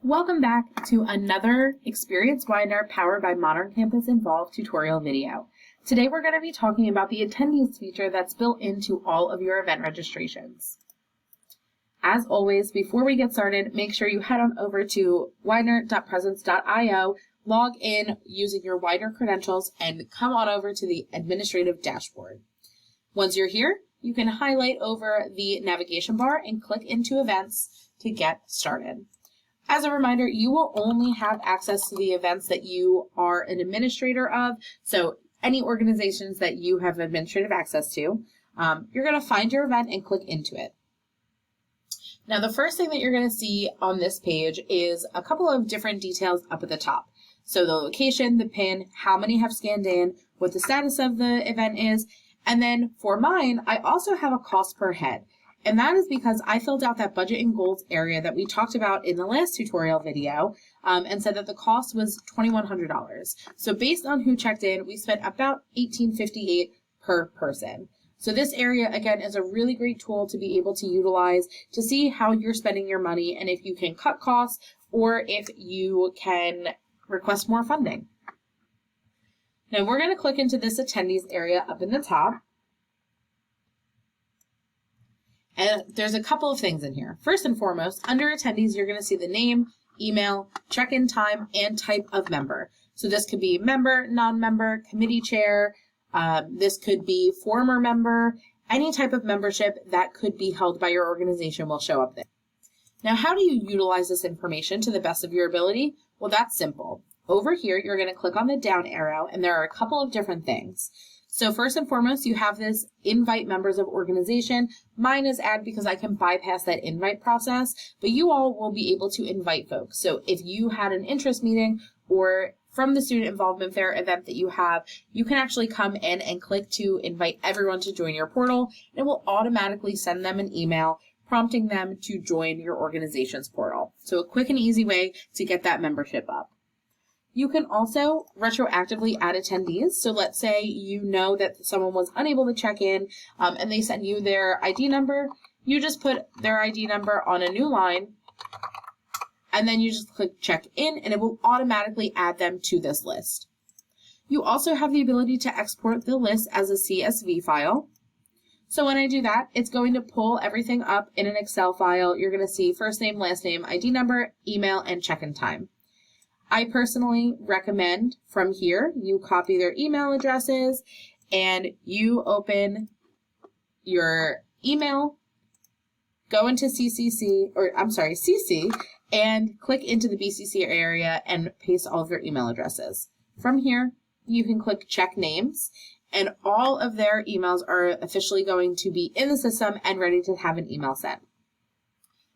Welcome back to another Experience Widener powered by Modern Campus Involved tutorial video. Today we're going to be talking about the Attendees feature that's built into all of your event registrations. As always, before we get started, make sure you head on over to widener.presence.io, log in using your Widener credentials, and come on over to the administrative dashboard. Once you're here, you can highlight over the navigation bar and click into events to get started. As a reminder, you will only have access to the events that you are an administrator of. So any organizations that you have administrative access to, you're going to find your event and click into it. Now, the first thing that you're going to see on this page is a couple of different details up at the top. So the location, the pin, how many have scanned in, what the status of the event is, and then for mine, I also have a cost per head. And that is because I filled out that budget and goals area that we talked about in the last tutorial video and said that the cost was $2,100. So based on who checked in, we spent about $1,858 per person. So this area, again, is a really great tool to be able to utilize to see how you're spending your money and if you can cut costs or if you can request more funding. Now we're going to click into this attendees area up in the top. And there's a couple of things in here. First and foremost, under attendees, you're going to see the name, email, check-in time, and type of member. So this could be member, non-member, committee chair. This could be former member. Any type of membership that could be held by your organization will show up there. Now, how do you utilize this information to the best of your ability? Well, that's simple. Over here, you're going to click on the down arrow, and there are a couple of different things. So first and foremost, you have this invite members of organization. Mine is add because I can bypass that invite process, but you all will be able to invite folks. So if you had an interest meeting or from the student involvement fair event that you have, you can actually come in and click to invite everyone to join your portal. And it will automatically send them an email prompting them to join your organization's portal. So a quick and easy way to get that membership up. You can also retroactively add attendees. So let's say you know that someone was unable to check in and they sent you their ID number. You just put their ID number on a new line and then you just click check in and it will automatically add them to this list. You also have the ability to export the list as a CSV file. So when I do that, it's going to pull everything up in an Excel file. You're going to see first name, last name, ID number, email, and check-in time. I personally recommend from here, you copy their email addresses and you open your email, go into CC, and click into the BCC area and paste all of their email addresses. From here, you can click check names and all of their emails are officially going to be in the system and ready to have an email sent.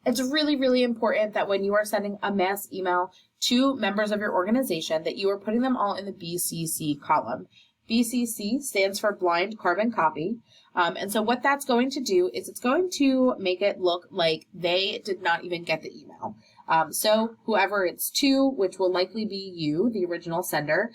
It's really, really important that when you are sending a mass email to members of your organization that you are putting them all in the BCC column. BCC stands for blind carbon copy. And so what that's going to do is it's going to make it look like they did not even get the email. So whoever it's to, which will likely be you, the original sender,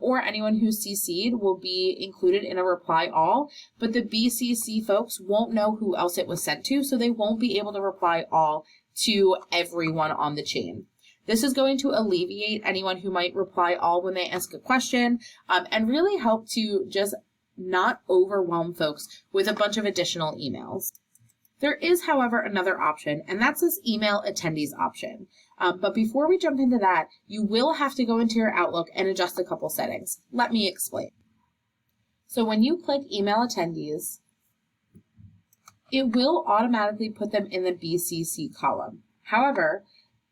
or anyone who's CC'd will be included in a reply all, but the BCC folks won't know who else it was sent to, so they won't be able to reply all to everyone on the chain. This is going to alleviate anyone who might reply all when they ask a question, and really help to just not overwhelm folks with a bunch of additional emails. There is, however, another option, and that's this email attendees option. But before we jump into that, you will have to go into your Outlook and adjust a couple settings. Let me explain. So when you click email attendees, it will automatically put them in the BCC column. However,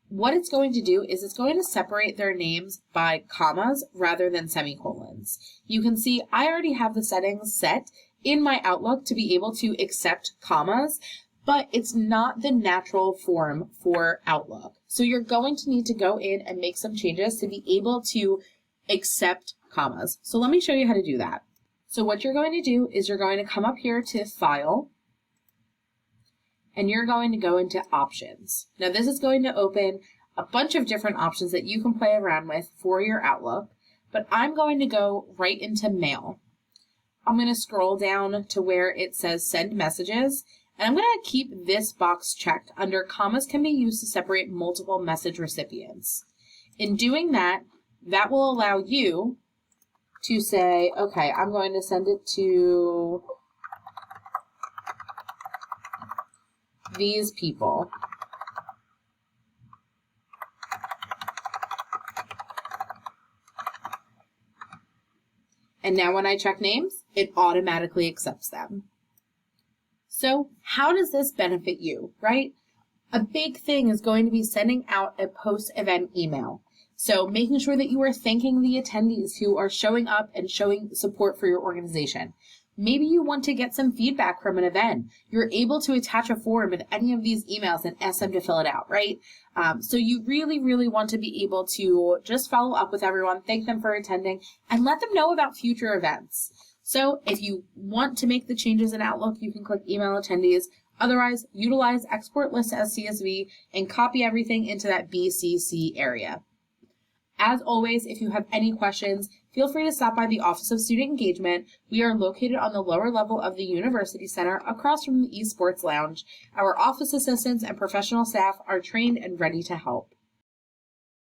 what it's going to do is it's going to separate their names by commas rather than semicolons. You can see I already have the settings set in my Outlook to be able to accept commas, but it's not the natural form for Outlook. So you're going to need to go in and make some changes to be able to accept commas. So let me show you how to do that. So what you're going to do is you're going to come up here to File, and you're going to go into Options. Now this is going to open a bunch of different options that you can play around with for your Outlook, but I'm going to go right into Mail. I'm going to scroll down to where it says Send Messages, And I'm going to keep this box checked under commas can be used to separate multiple message recipients. In doing that, that will allow you to say, okay, I'm going to send it to these people. And now when I check names, it automatically accepts them. So how does this benefit you, right? A big thing is going to be sending out a post-event email. So making sure that you are thanking the attendees who are showing up and showing support for your organization. Maybe you want to get some feedback from an event. You're able to attach a form in any of these emails and ask them to fill it out, right? So you really, really want to be able to just follow up with everyone, thank them for attending, and let them know about future events. So if you want to make the changes in Outlook, you can click Email Attendees. Otherwise, utilize Export List as CSV and copy everything into that BCC area. As always, if you have any questions, feel free to stop by the Office of Student Engagement. We are located on the lower level of the University Center across from the Esports Lounge. Our office assistants and professional staff are trained and ready to help.